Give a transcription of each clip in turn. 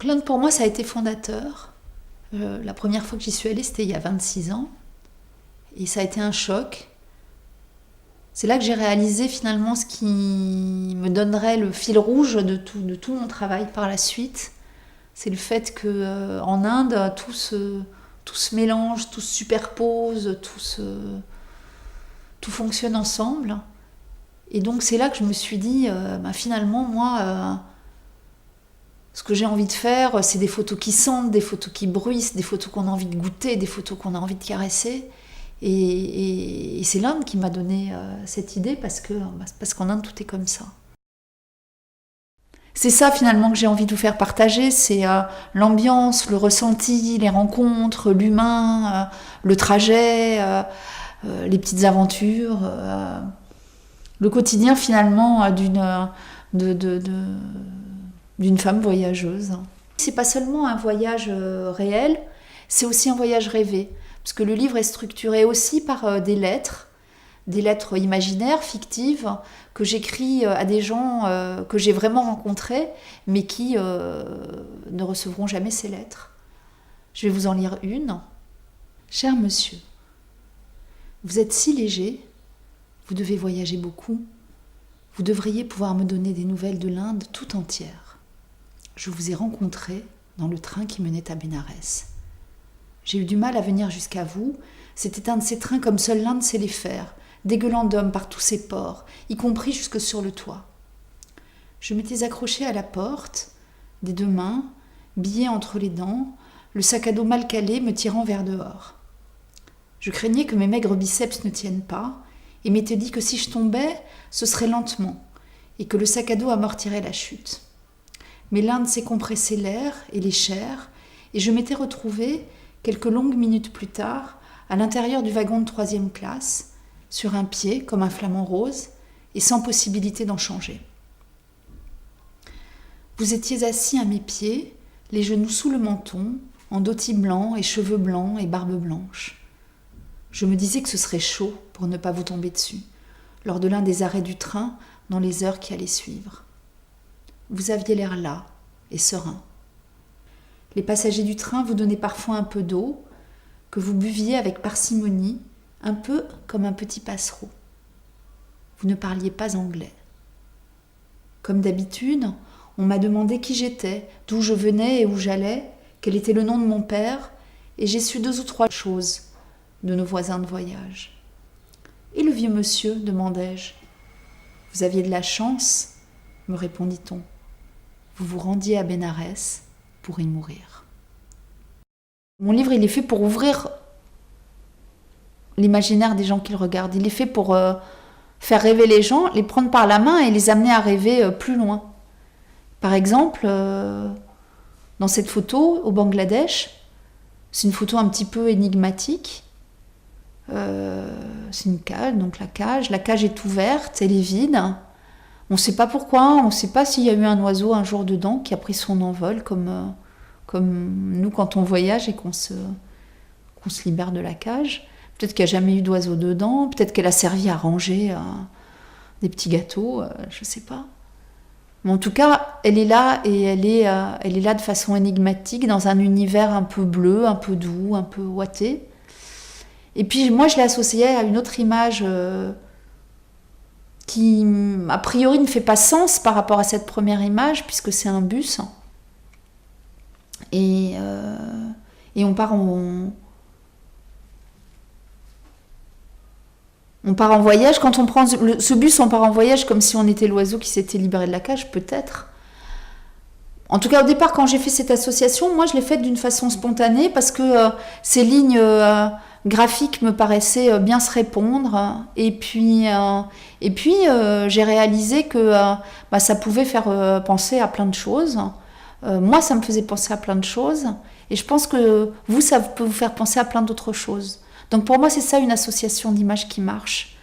L'Inde, pour moi, ça a été fondateur. La première fois que j'y suis allée, c'était il y a 26 ans. Et ça a été un choc. C'est là que j'ai réalisé finalement ce qui me donnerait le fil rouge de tout mon travail par la suite. C'est le fait qu'en Inde, tout se mélange, tout se superpose, tout fonctionne ensemble. Et donc c'est là que je me suis dit, finalement, moi, ce que j'ai envie de faire, c'est des photos qui sentent, des photos qui bruissent, des photos qu'on a envie de goûter, des photos qu'on a envie de caresser. Et c'est l'Inde qui m'a donné cette idée parce qu'en Inde, tout est comme ça. C'est ça finalement que j'ai envie de vous faire partager, c'est l'ambiance, le ressenti, les rencontres, l'humain, le trajet, les petites aventures, le quotidien finalement d'une femme voyageuse. C'est pas seulement un voyage réel, c'est aussi un voyage rêvé, parce que le livre est structuré aussi par des lettres imaginaires, fictives, que j'écris à des gens que j'ai vraiment rencontrés, mais qui ne recevront jamais ces lettres. Je vais vous en lire une. Cher monsieur, vous êtes si léger, vous devez voyager beaucoup, vous devriez pouvoir me donner des nouvelles de l'Inde tout entière. Je vous ai rencontré dans le train qui menait à Bénarès. J'ai eu du mal à venir jusqu'à vous, c'était un de ces trains comme seul l'Inde sait les faire, dégueulant d'hommes par tous ses pores, y compris jusque sur le toit. Je m'étais accrochée à la porte, des deux mains, billet entre les dents, le sac à dos mal calé me tirant vers dehors. Je craignais que mes maigres biceps ne tiennent pas, et m'étais dit que si je tombais, ce serait lentement, et que le sac à dos amortirait la chute. Mais l'Inde s'est compressé l'air et les chairs, et je m'étais retrouvée, quelques longues minutes plus tard, à l'intérieur du wagon de 3e classe, sur un pied comme un flamant rose, et sans possibilité d'en changer. Vous étiez assis à mes pieds, les genoux sous le menton, en dhoti blanc et cheveux blancs et barbe blanche. Je me disais que ce serait chaud pour ne pas vous tomber dessus, lors de l'un des arrêts du train dans les heures qui allaient suivre. Vous aviez l'air las et serein. Les passagers du train vous donnaient parfois un peu d'eau, que vous buviez avec parcimonie, un peu comme un petit passereau. Vous ne parliez pas anglais. Comme d'habitude, on m'a demandé qui j'étais, d'où je venais et où j'allais, quel était le nom de mon père, et j'ai su 2 ou 3 choses de nos voisins de voyage. Et le vieux monsieur, demandai-je. Vous aviez de la chance, me répondit-on. Vous vous rendiez à Bénarès pour y mourir. Mon livre, il est fait pour ouvrir l'imaginaire des gens qui le regardent. Il est fait pour faire rêver les gens, les prendre par la main et les amener à rêver plus loin. Par exemple, dans cette photo au Bangladesh, c'est une photo un petit peu énigmatique. C'est une cage, donc la cage est ouverte, elle est vide. On ne sait pas pourquoi, on ne sait pas s'il y a eu un oiseau un jour dedans qui a pris son envol, comme nous quand on voyage et qu'on se libère de la cage. Peut-être qu'il n'y a jamais eu d'oiseau dedans, peut-être qu'elle a servi à ranger des petits gâteaux, je ne sais pas. Mais en tout cas, elle est là et elle est là de façon énigmatique, dans un univers un peu bleu, un peu doux, un peu ouaté. Et puis moi, je l'ai associée à une autre image qui, a priori, ne fait pas sens par rapport à cette première image, puisque c'est un bus. Et on part en voyage. Quand on prend ce bus, on part en voyage comme si on était l'oiseau qui s'était libéré de la cage, peut-être. En tout cas, au départ, quand j'ai fait cette association, moi, je l'ai faite d'une façon spontanée parce que ces lignes graphiques me paraissaient bien se répondre. Et puis j'ai réalisé que ça pouvait faire penser à plein de choses. Moi, ça me faisait penser à plein de choses. Et je pense que vous, ça peut vous faire penser à plein d'autres choses. Donc pour moi, c'est ça une association d'images qui marche.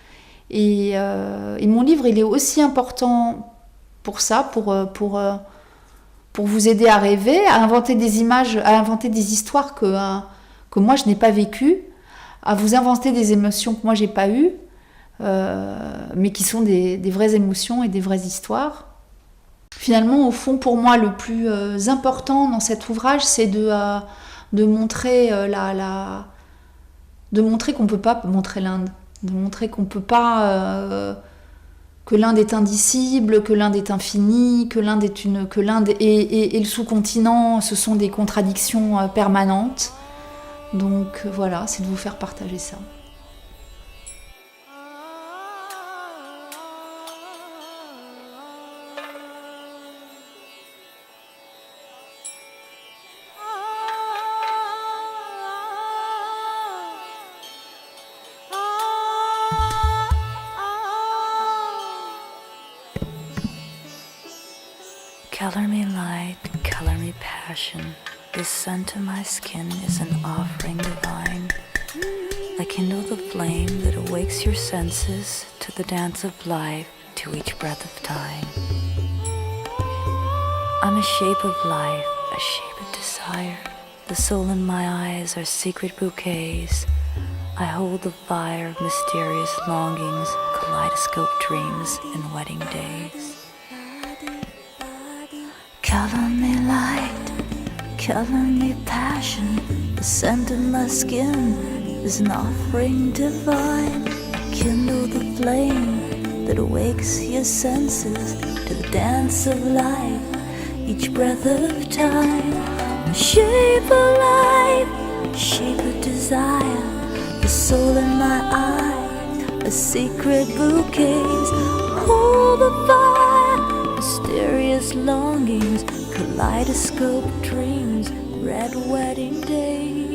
Et mon livre, il est aussi important pour ça, pour vous aider à rêver, à inventer des images, à inventer des histoires que moi, je n'ai pas vécues, à vous inventer des émotions que moi, je n'ai pas eues, mais qui sont des vraies émotions et des vraies histoires. Finalement, au fond, pour moi, le plus important dans cet ouvrage, c'est de montrer de montrer qu'on ne peut pas montrer l'Inde, de montrer qu'on peut pas que l'Inde est indicible, que l'Inde est infinie, que l'Inde et le sous-continent, ce sont des contradictions permanentes. Donc voilà, c'est de vous faire partager ça. Color me light, color me passion. This sun to my skin is an offering divine. I kindle the flame that awakes your senses to the dance of life, to each breath of time. I'm a shape of life, a shape of desire. The soul in my eyes are secret bouquets. I hold the fire of mysterious longings, kaleidoscope dreams, and wedding days. Color me light, color me passion. The scent of my skin is an offering divine. Kindle the flame that awakes your senses to the dance of life, each breath of time. A shape of life, a shape of desire. The soul in my eye, a secret bouquets. Hold the fire, mysterious longings, kaleidoscope dreams, red wedding days.